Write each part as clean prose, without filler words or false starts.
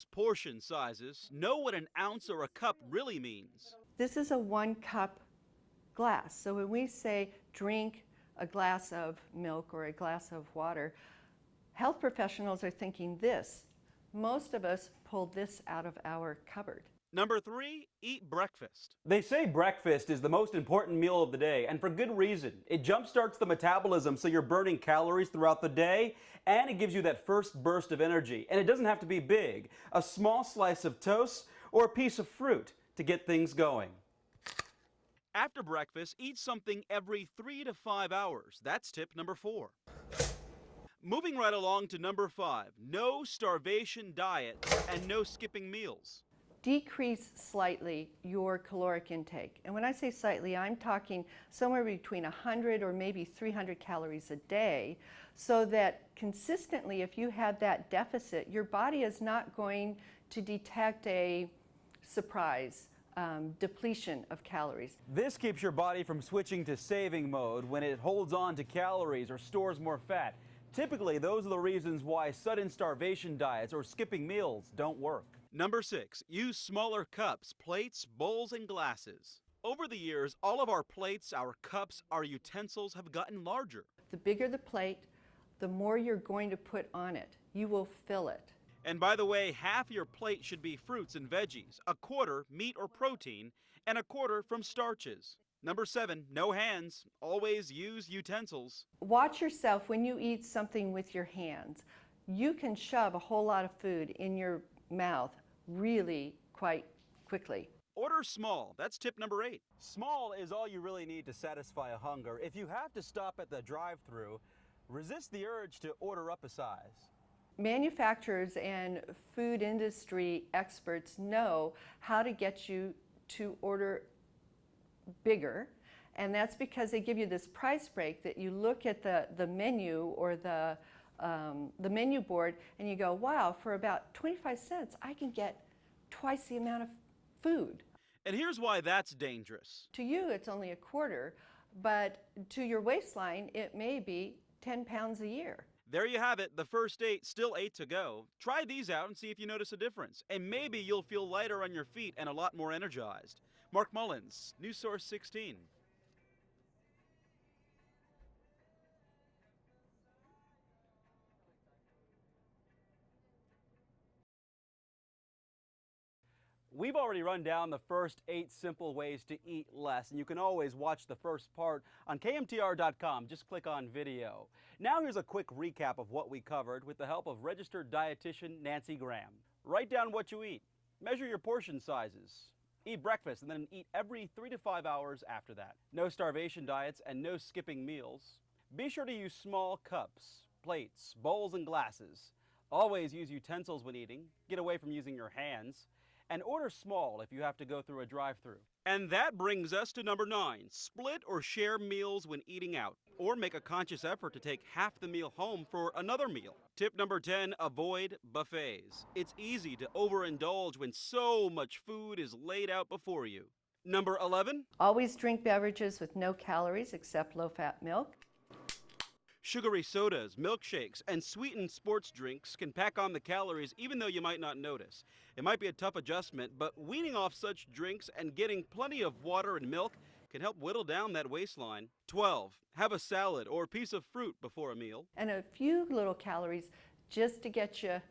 Portion sizes, know what an ounce or a cup really means. This is a 1 cup glass. So when we say drink a glass of milk or a glass of water, health professionals are thinking this. Most of us pull this out of our cupboard. Number 3, eat breakfast. They say breakfast is the most important meal of the day, and for good reason. It jumpstarts the metabolism so you're burning calories throughout the day, and it gives you that first burst of energy. And it doesn't have to be big. A small slice of toast or a piece of fruit to get things going. After breakfast, eat something every 3 to 5 hours. That's tip number 4. Moving right along to number 5, no starvation diet and no skipping meals. Decrease slightly your caloric intake. And when I say slightly, I'm talking somewhere between 100 or maybe 300 calories a day, so that consistently, if you have that deficit, your body is not going to detect a surprise depletion of calories. This keeps your body from switching to saving mode when it holds on to calories or stores more fat. Typically, those are the reasons why sudden starvation diets or skipping meals don't work. Number 6, use smaller cups, plates, bowls, and glasses. Over the years, all of our plates, our cups, our utensils have gotten larger. The bigger the plate, the more you're going to put on it. You will fill it. And by the way, half your plate should be fruits and veggies, a quarter meat or protein, and a quarter from starches. Number 7, no hands. Always use utensils. Watch yourself when you eat something with your hands. You can shove a whole lot of food in your mouth really quite quickly. Order small. That's tip number 8. Small is all you really need to satisfy a hunger. If you have to stop at the drive-thru, resist the urge to order up a size. Manufacturers and food industry experts know how to get you to order bigger, and that's because they give you this price break that you look at the menu or the menu board and you go, wow, for about 25 cents I can get twice the amount of food. And here's why that's dangerous. To you it's only a quarter, but to your waistline it may be 10 pounds a year. There you have it, the first 8, still 8 to go. Try these out and see if you notice a difference. And maybe you'll feel lighter on your feet and a lot more energized. Mark Mullins, News Source 16. We've already run down the first 8 simple ways to eat less, and you can always watch the first part on KMTR.com. Just click on video. Now here's a quick recap of what we covered with the help of registered dietitian Nancy Graham. Write down what you eat. Measure your portion sizes. Eat breakfast and then eat every 3 to 5 hours after that. No starvation diets and no skipping meals. Be sure to use small cups, plates, bowls, and glasses. Always use utensils when eating. Get away from using your hands. And order small if you have to go through a drive-thru. And that brings us to number 9. Split or share meals when eating out, or make a conscious effort to take half the meal home for another meal. Tip number 10, avoid buffets. It's easy to overindulge when so much food is laid out before you. Number 11, Always drink beverages with no calories except low-fat milk. sugary sodas, milkshakes, and sweetened sports drinks can pack on the calories even though you might not notice. It might be a tough adjustment, but weaning off such drinks and getting plenty of water and milk can help whittle down that waistline. 12, have a salad or a piece of fruit before a meal. And a few little calories just to get you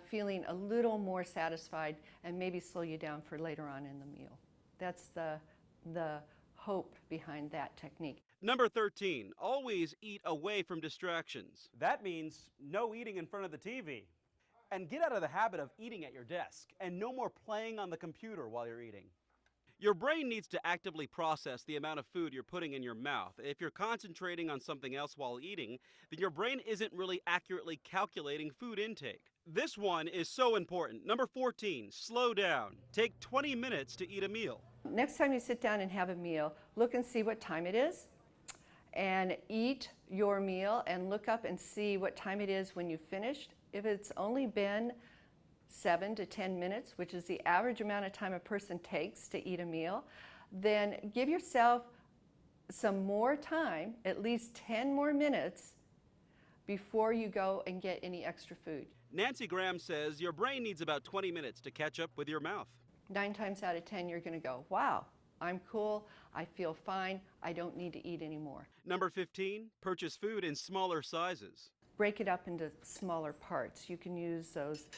feeling a little more satisfied and maybe slow you down for later on in the meal. That's the hope behind that technique. Number 13, always eat away from distractions. That means no eating in front of the TV. And get out of the habit of eating at your desk, and no more playing on the computer while you're eating. Your brain needs to actively process the amount of food you're putting in your mouth. If you're concentrating on something else while eating, then your brain isn't really accurately calculating food intake. This one is so important. Number 14, slow down. Take 20 minutes to eat a meal. Next time you sit down and have a meal, look and see what time it is and eat your meal and look up and see what time it is when you've finished. If it's only been 7 to 10 minutes, which is the average amount of time a person takes to eat a meal, then give yourself some more time, at least 10 more minutes, before you go and get any extra food. Nancy Graham says your brain needs about 20 minutes to catch up with your mouth. 9 times out of 10, you're going to go, wow, I'm cool, I feel fine, I don't need to eat anymore. Number 15, purchase food in smaller sizes. Break it up into smaller parts. You can use those,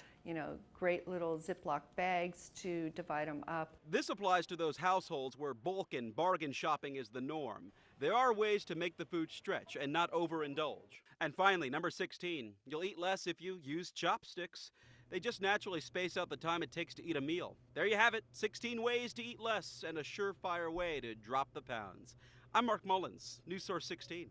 great little Ziploc bags to divide them up. This applies to those households where bulk and bargain shopping is the norm. There are ways to make the food stretch and not overindulge. And finally, number 16, you'll eat less if you use chopsticks. They just naturally space out the time it takes to eat a meal. There you have it, 16 ways to eat less and a surefire way to drop the pounds. I'm Mark Mullins, News Source 16.